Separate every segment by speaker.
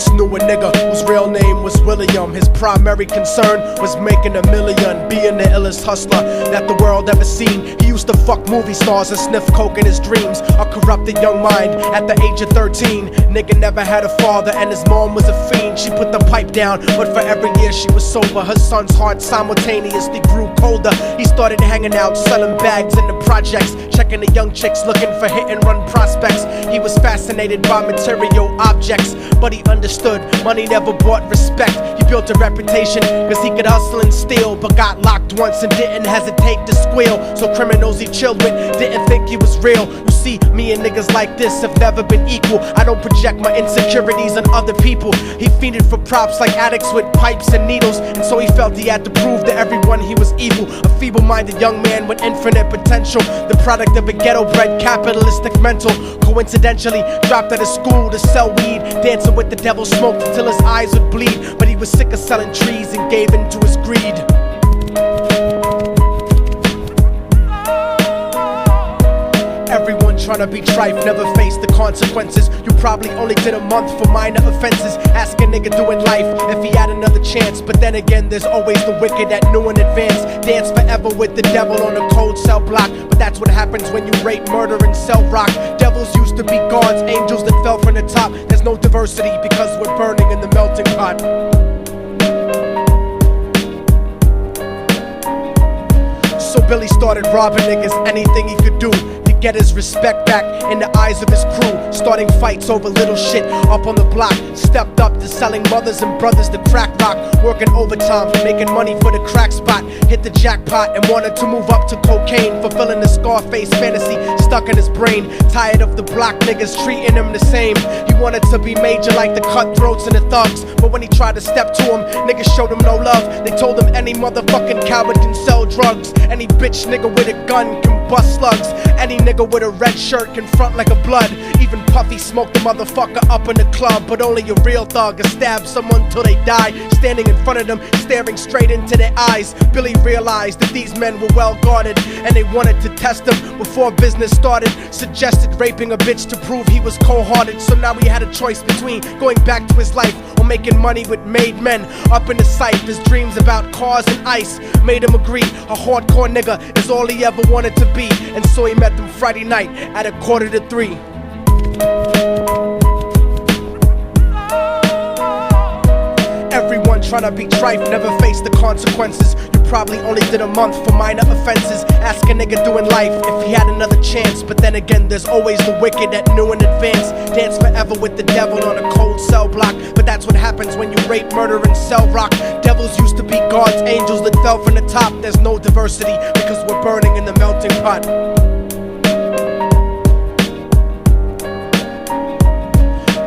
Speaker 1: once knew a nigga whose real name was William. His primary concern was making $1 million, being the illest hustler that the world ever seen. He used to fuck movie stars and sniff coke in his dreams. A corrupted young mind at the age of 13. Nigga never had a father and his mom was a fiend. She put the pipe down, but for every year she was sober, her son's heart simultaneously grew colder. He started hanging out, selling bags in the projects, checking the young chicks looking for hit and run prospects. He was fascinated by material objects, but he understood money never bought respect. He built a reputation cause he could hustle and steal, but got locked once and didn't hesitate to squeal. So criminals he chilled with didn't think he was real. You see, me and niggas like this have never been equal. I don't project my insecurities on other people. He fiended for props like addicts with pipes and needles, and so he felt he had to prove to everyone he was evil. A feeble-minded young man with infinite potential, the product of a ghetto-bred capitalistic mental. Coincidentally, dropped out of school to sell weed, dancing with the devil, smoked until his eyes would bleed. But he was sick of selling trees and gave in to his greed. Everyone tryna be trife, never face the consequences. You probably only did a month for minor offenses. Ask a nigga doing life if he had another chance. But then again, there's always the wicked that knew in advance. Dance forever with the devil on a cold cell block. But that's what happens when you rape, murder, and sell rock. Devils used to be gods, angels that fell from the top. There's no diversity because we're burning in the melting pot. So Billy started robbing niggas, anything he could do to get his respect back in the eyes of his crew. Starting fights over little shit up on the block. Stepped up to selling mothers and brothers to crack rock. Working overtime, making money for the crack spot. Hit the jackpot and wanted to move up to cocaine, fulfilling the Scarface fantasy stuck in his brain. Tired of the block niggas treating him the same. He wanted to be major like the cutthroats and the thugs. But when he tried to step to him, niggas showed him no love. They told him any motherfucking coward can sell drugs. Any bitch nigga with a gun can bust slugs. Any nigga with a red shirt can front like a blood. Even Puffy smoked the motherfucker up in the club. But only a real thug can stab someone till they die. Standing in front of them, staring straight into their eyes, Billy realized that these men were well guarded, and they wanted to test him before business started. Suggested raping a bitch to prove he was cold-hearted. So now he had a choice between going back to his life or making money with made men. Up in the sight, his dreams about cars and ice made him agree a hardcore nigga is all he ever wanted to be. And so he met them Friday night at 2:45. Everyone tryna be trife, never face the consequences. You probably only did a month for minor offenses. Ask a nigga doing life if he had another chance. But then again, there's always the wicked that knew in advance. Dance forever with the devil on a cold cell block. But that's what happens when you rape, murder, and sell rock. Devils used to be gods, angels that fell from the top. There's no diversity because we're burning in the melting pot.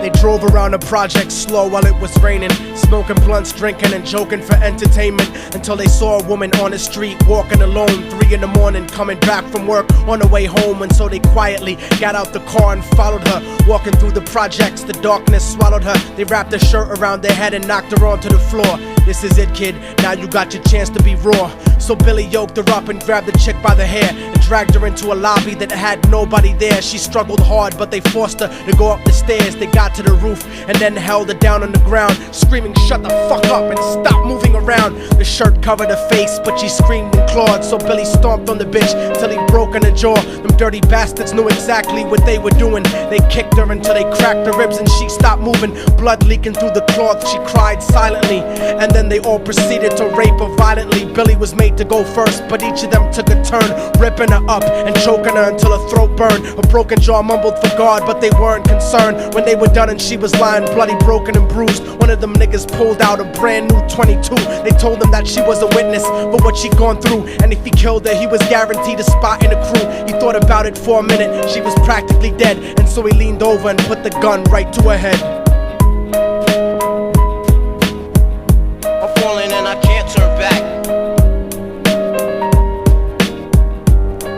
Speaker 1: They drove around the project slow while it was raining, smoking blunts, drinking and joking for entertainment, until they saw a woman on the street walking alone, 3 in the morning, coming back from work on her way home. And so they quietly got out the car and followed her. Walking through the projects, the darkness swallowed her. They wrapped her shirt around their head and knocked her onto the floor. This is it, kid, now you got your chance to be raw. So Billy yoked her up and grabbed the chick by the hair and dragged her into a lobby that had nobody there. She struggled hard, but they forced her to go up the stairs. They got to the roof and then held her down on the ground, screaming, "Shut the fuck up and stop moving around." The shirt covered her face, but she screamed and clawed. So Billy stomped on the bitch till he broke in her jaw. Them dirty bastards knew exactly what they were doing. They kicked her until they cracked her ribs and she stopped moving. Blood leaking through the cloth, she cried silently. And then they all proceeded to rape her violently. Billy was made to go first, but each of them took a turn, ripping her up and choking her until her throat burned. Her broken jaw mumbled for God, but they weren't concerned. When they were done and she was lying bloody, broken and bruised, one of them niggas pulled out a brand new 22. They told him that she was a witness for what she'd gone through, and if he killed her, he was guaranteed a spot in the crew. He thought about it for a minute, she was practically dead, and so he leaned over and put the gun right to her head.
Speaker 2: I'm falling and I can't turn back.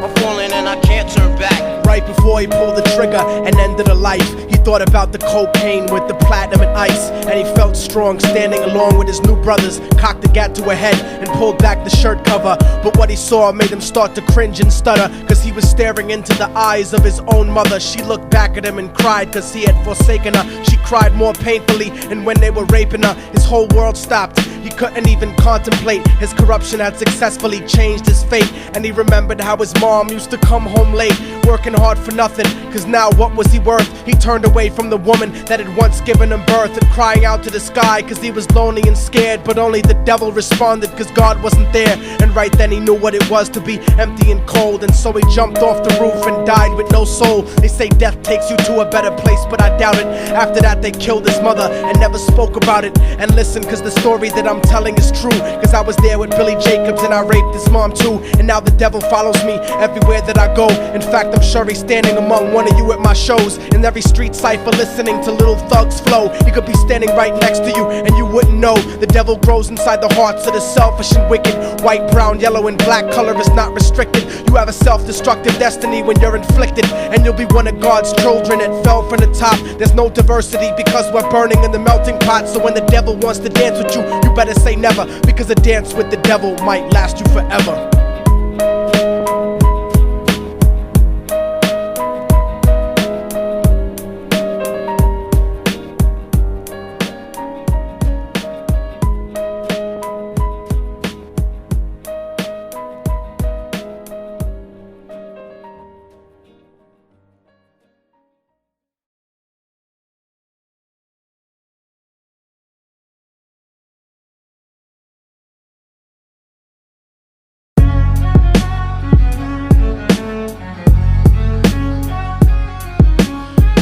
Speaker 2: I'm falling and I can't turn back.
Speaker 1: Right before he pulled the trigger and ended her life, he thought about the cocaine with the platinum and ice, and he felt strong standing along with his new brothers. Cocked the gat to her head and pulled back the shirt cover, but what he saw made him start to cringe and stutter, cause he was staring into the eyes of his own mother. She looked back at him and cried cause he had forsaken her. She cried more painfully, and when they were raping her, his whole world stopped. He couldn't even contemplate. His corruption had successfully changed his fate, and he remembered how his mom used to come home late, working hard for nothing, cause now what was he worth? He turned away from the woman that had once given him birth, and crying out to the sky cause he was lonely and scared, but only the devil responded cause God wasn't there. And right then he knew what it was to be empty and cold, and so he jumped off the roof and died with no soul. They say death takes you to a better place, but I doubt it. After that they killed his mother and never spoke about it. And listen, cause the story that I'm telling is true, cause I was there with Billy Jacobs and I raped his mom too. And now the devil follows me everywhere that I go. In fact, I'm sure he's standing among one of you at my shows, in every street cipher listening to Little Thug's flow. He could be standing right next to you and you wouldn't know. The devil grows inside the hearts of the selfish and wicked. White, brown, yellow and black color is not restricted. You have a self-destructive destiny when you're inflicted, and you'll be one of God's children that fell from the top. There's no diversity because we're burning in the melting pot. So when the devil wants to dance with you, you better say never, because a dance with the devil might last you forever.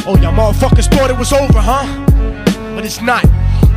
Speaker 1: Oh, y'all motherfuckers thought it was over, huh? But it's not.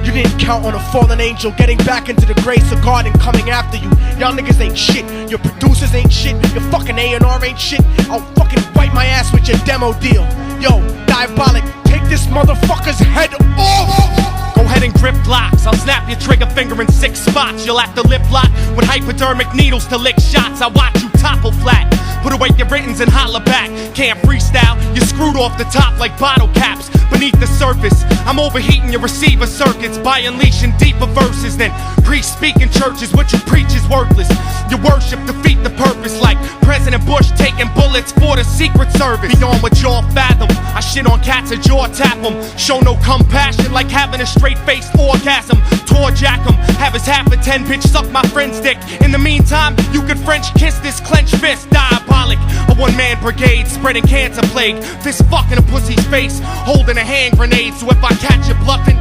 Speaker 1: You didn't count on a fallen angel getting back into the grace of God and coming after you. Y'all niggas ain't shit. Your producers ain't shit. Your fucking A&R ain't shit. I'll fucking wipe my ass with your demo deal. Yo, Diabolic, take this motherfucker's head off!
Speaker 3: Go ahead and grip blocks. I'll snap your trigger finger in 6 spots. You'll have to lip lock with hypodermic needles to lick shots. I watch you topple flat. Put away your writtens and holler back. Can't freestyle, you're screwed off the top like bottle caps. Beneath the surface, I'm overheating your receiver circuits by unleashing deeper verses than priests speak in churches. What you preach is worthless. Your worship defeat the purpose, like President Bush taking bullets for the Secret Service. Beyond what y'all fathom, I shit on cats and jaw tap them. Show no compassion like having a straight-faced orgasm. Tour jack 'em, have his half a 10 bitch suck my friend's dick. In the meantime, you could French kiss this clenched fist. Diabolic, a one-man brigade spreading cancer plague. Fist fucking a pussy's face, holding a hand grenade. So if I catch you bluffing,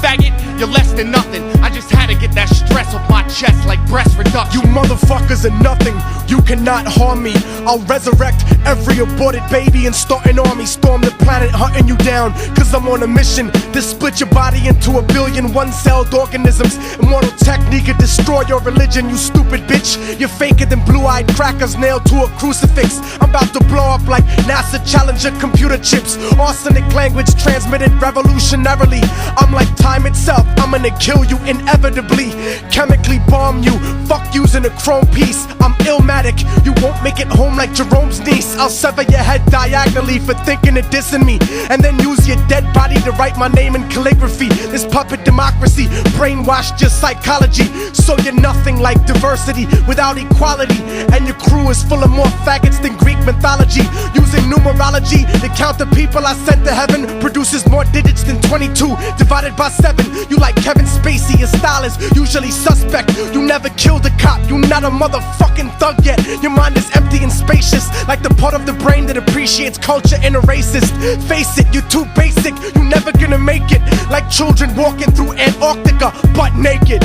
Speaker 3: faggot, you're less than nothing. I just had to get that stress off my chest like breast reduction.
Speaker 1: You motherfuckers are nothing. You cannot harm me. I'll resurrect every aborted baby and start an army. Storm the planet hunting you down, cause I'm on a mission to split your body into a billion one-celled organisms. Immortal technique could destroy your religion, you stupid bitch. You're faker than blue-eyed crackers nailed to a crucifix. I'm about to blow up like NASA Challenger computer chips. Arsenic language transmitted revolutionarily. I'm like time itself, I'm gonna kill you inevitably. Chemically bomb you, fuck using a chrome piece. I'm illmatic, you won't make it home like Jerome's niece. I'll sever your head diagonally for thinking of dissing me, and then use your dead body to write my name in calligraphy. This puppet democracy brainwashed your psychology, so you're nothing like diversity without equality. And your crew is full of more faggots than Greek mythology. Using numerology to count the people I sent to heaven produces more digits than 22 divided by 7. You like Kevin Spacey, your style is usually suspect. You never killed a cop, you not a motherfucking thug yet. Your mind is empty and spacious, like the part of the brain that appreciates culture and a racist. Face it, you're too basic, you never gonna make it. Like children walking through Antarctica butt naked.